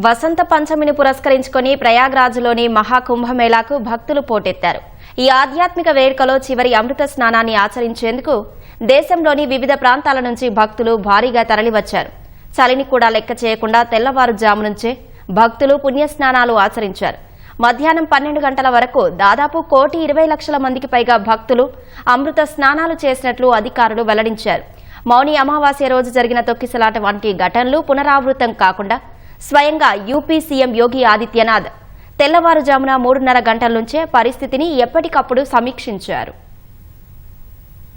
వసంత పంచమిని పురస్కరించుకొని ప్రయాగ్రాజ్లోని మహాకుంభమేళాకు భక్తులు పోటెత్తారు. ఈ ఆధ్యాత్మిక వేడుకలో చివరి అమృత స్నానాన్ని ఆచరించేందుకు దేశంలోని వివిధ ప్రాంతాల నుంచి భక్తులు భారీగా తరలివచ్చారు. చలిని కూడా లెక్క చేయకుండా తెల్లవారుజాము నుంచే భక్తులు పుణ్యస్నానాలు ఆచరించారు. మధ్యాహ్నం 12 గంటల వరకు దాదాపు 1,20,00,000 మందికి పైగా భక్తులు అమృత స్నానాలు చేసినట్లు అధికారులు వెల్లడించారు. మౌని అమావాస్య రోజు జరిగిన తొక్కిసలాట వంటి ఘటనలు పునరావృతం కాకుండా స్వయంగా యూపీ సీఎం యోగి ఆదిత్యనాథ్ తెల్లవారుజామున 3:30 గంటల నుంచే పరిస్థితిని ఎప్పటికప్పుడు సమీక్షించారు.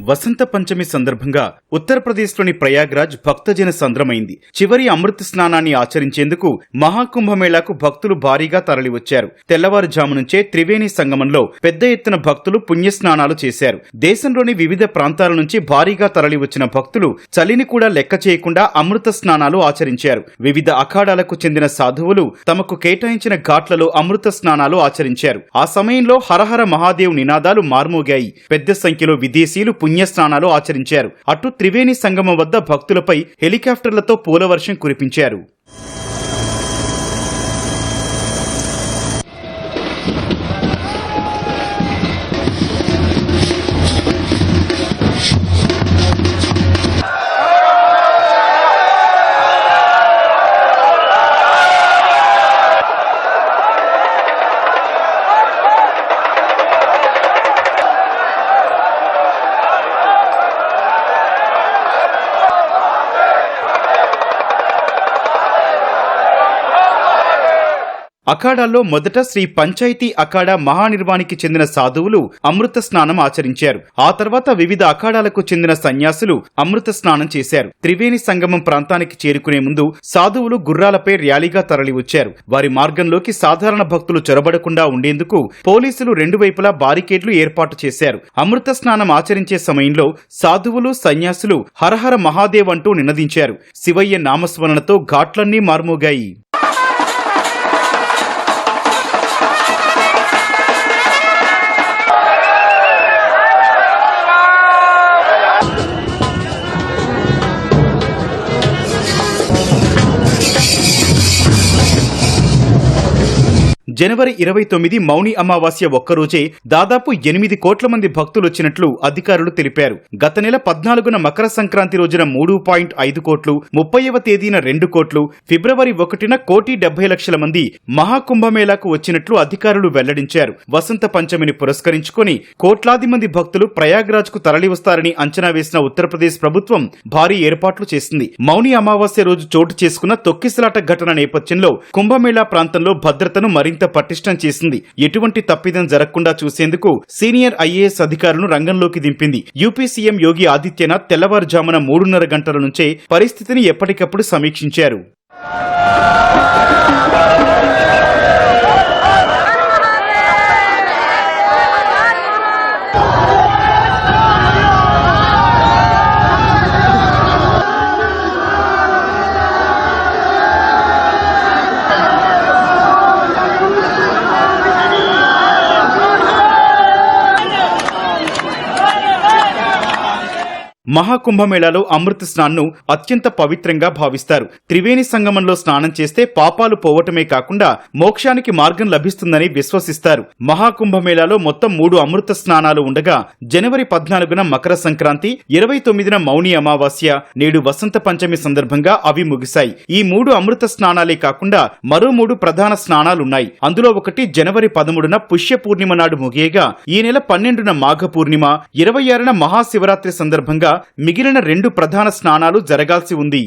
వసంత పంచమి సందర్భంగా ఉత్తరప్రదేశ్లోని ప్రయాగ్రాజ్ భక్తజన సంద్రమైంది. చివరి అమృత స్నానాన్ని ఆచరించేందుకు మహాకుంభమేళాకు భక్తులు భారీగా తరలివచ్చారు. తెల్లవారుజాము నుంచే త్రివేణి సంగమంలో పెద్ద ఎత్తున భక్తులు పుణ్యస్నానాలు చేశారు. దేశంలోని వివిధ ప్రాంతాల నుంచి భారీగా తరలివచ్చిన భక్తులు చలిని కూడా లెక్క చేయకుండా అమృత స్నానాలు ఆచరించారు. వివిధ అఖాడాలకు చెందిన సాధువులు తమకు కేటాయించిన ఘాట్లలో అమృత స్నానాలు ఆచరించారు. ఆ సమయంలో హరహర మహాదేవ్ నినాదాలు మార్మోగాయి. పెద్ద సంఖ్యలో విదేశీయులు పుణ్యస్నానాలు ఆచరించారు. అటు త్రివేణి సంగమం వద్ద భక్తులపై హెలికాప్టర్లతో పూలవర్షం కురిపించారు. అఖాడాల్లో మొదట శ్రీ పంచాయతీ అఖాడా మహానిర్వాణికి చెందిన సాధువులు అమృత స్నానం ఆచరించారు. ఆ తర్వాత వివిధ అఖాడాలకు చెందిన సన్యాసులు అమృత స్నానం చేశారు. త్రివేణి సంగమం ప్రాంతానికి చేరుకునే ముందు సాధువులు గుర్రాలపై ర్యాలీగా తరలివచ్చారు. వారి మార్గంలోకి సాధారణ భక్తులు చొరబడకుండా ఉండేందుకు పోలీసులు రెండు వైపులా బారికేడ్లు ఏర్పాటు చేశారు. అమృత స్నానం ఆచరించే సమయంలో సాధువులు సన్యాసులు హరహర మహాదేవ్ అంటూ నినదించారు. శివయ్య నామస్మరణతో ఘాట్లన్నీ మార్మోగాయి. జనవరి 29 మౌని అమావాస్య ఒక్కరోజే దాదాపు 8 కోట్ల మంది భక్తులొచ్చినట్లు అధికారులు తెలిపారు. గత నెల 14న మకర సంక్రాంతి రోజున 3.5 కోట్లు, 30వ తేదీన 2 కోట్లు, ఫిబ్రవరి 1న 1,70,00,000 మంది మహాకుంభమేళాకు వచ్చినట్లు అధికారులు వెల్లడించారు. వసంత పంచమిని పురస్కరించుకొని కోట్లాది మంది భక్తులు ప్రయాగ్రాజ్ కు తరలివస్తారని అంచనా వేసిన ఉత్తరప్రదేశ్ ప్రభుత్వం భారీ ఏర్పాట్లు చేసింది. మౌని అమావాస్య రోజు చోటు చేసుకున్న తొక్కిసలాట ఘటన నేపథ్యంలో కుంభమేళా ప్రాంతంలో భద్రతను మరింత పటిష్టం చేసింది. ఎటువంటి తప్పిదం జరగకుండా చూసేందుకు సీనియర్ ఐఏఎస్ అధికారులను రంగంలోకి దింపింది. యూపీ సీఎం యోగి ఆదిత్యనాథ్ తెల్లవారుజామున 3:30 గంటల నుంచే పరిస్థితిని ఎప్పటికప్పుడు సమీక్షించారు. మహాకుంభమేళాలో అమృత స్నాన్ను అత్యంత పవిత్రంగా భావిస్తారు. త్రివేణి సంగమంలో స్నానం చేస్తే పాపాలు పోవటమే కాకుండా మోక్షానికి మార్గం లభిస్తుందని విశ్వసిస్తారు. మహాకుంభమేళాలో మొత్తం 3 అమృత స్నానాలు ఉండగా జనవరి 14న మకర సంక్రాంతి, 29న మౌని అమావాస్య, నేడు వసంత పంచమి సందర్భంగా అవి ముగిశాయి. ఈ 3 అమృత స్నానాలే కాకుండా మరో 3 ప్రధాన స్నానాలున్నాయి. అందులో ఒకటి జనవరి 13న పుష్య పూర్ణిమ నాడు ముగియగా ఈ నెల 12న మాఘ పూర్ణిమ, 26న మహాశివరాత్రి సందర్భంగా మిగిలిన 2 ప్రధాన స్నానాలు జరగాల్సి ఉంది.